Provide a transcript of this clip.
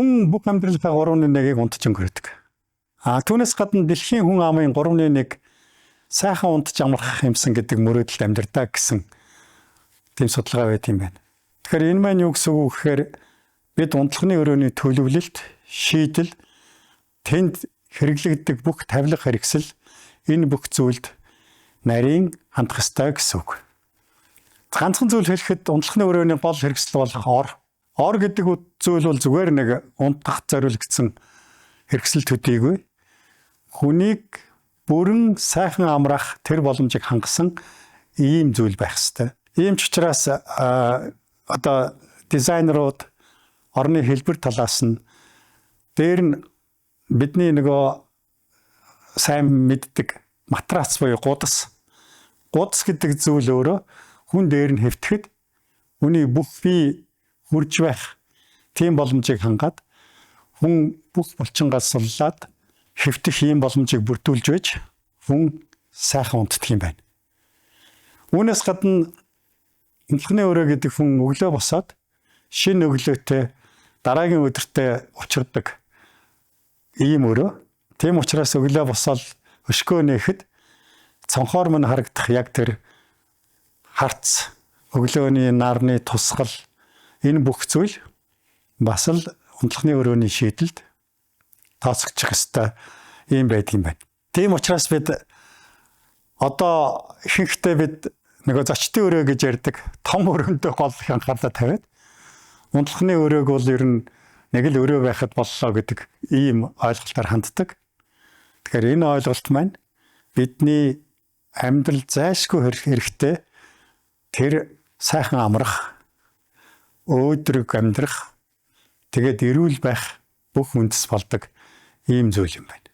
хүн бүх амьдралынхаа 3.1-ийг унтж өнгөрдөг. Түүнээс гадна дэлхийн хүн амын 3.1 сайхан унтж амрах юмсан гэдэг мөрөөдөлд амьдардаг гэсэн тийм судалгаа байт юм байна. Тэгэхээр энэ маань юу гэсэн үг гэхээр бид унтлагын өрөөний төлөвлөлт, шийдэл, тэнд хэрэглэгддэг бүх тавилга хэрэгсэл энэ бүх зүйлд нарийн хандах ёстой гэсэн үг. Ганцхан зүйл хэлэхэд унтлагын өрөөний гол хэрэгсэл бол ор. Ор гэдэг зүйл бол зүгээр нэг унтах зориулагдсан хэрэгсэл төдийгүй хүнийг бүрэн сайхан амрах тэр боломжийг хангасан ийм зүйл байх ёстой. Ийм ч учраас одоо дизайнерууд орны хэлбэр талаас нь дээр нь бидний нөгөө сайн мэддэг матрац буюу гудас гэдэг зүйл өөрөө хүн дээр нь хэвтгэхэд хүний бүх бие хурж байх тийм боломжийг хангаад хүн бүх булчингаас суллаад хэвтэх ийм боломжийг бүрдүүлж байж хүн сайхан унтдаг юм байна. Үүнээс гадна унтлагын өрөө гэдэг хүн өглөө босоод шинэ өглөөтэй дараагийн өдөртөө учирдаг ийм өрөө. Тийм учраас өглөө босоод өшгөө нээхэд цонхоор мань харагдах яг тэр харц, өглөөний нарны тусгал энэ бүх зүйл бас л унтлагын өрөөний шийдэлд тооцогдох ёстой юм байдаг юм байна. Тийм учраас бид одоо ихэнхдээ бид нөгөө зочдын өрөө гэж ярьдаг том өрөөндөө гол их анхаарлаа тавиад унтлагын өрөөг бол ер нь нэг л өрөө байхад боллоо гэдэг ийм ойлголтоор ханддаг. Тэгэхээр энэ ойлголт маань бидний амьдрал зайлшгүй хэрэгтэй тэр сайхан амрах, өөдрөг амьдрах, тэгээд эрүүл байх бүх үндэс болдог ийм зүйл юм байна.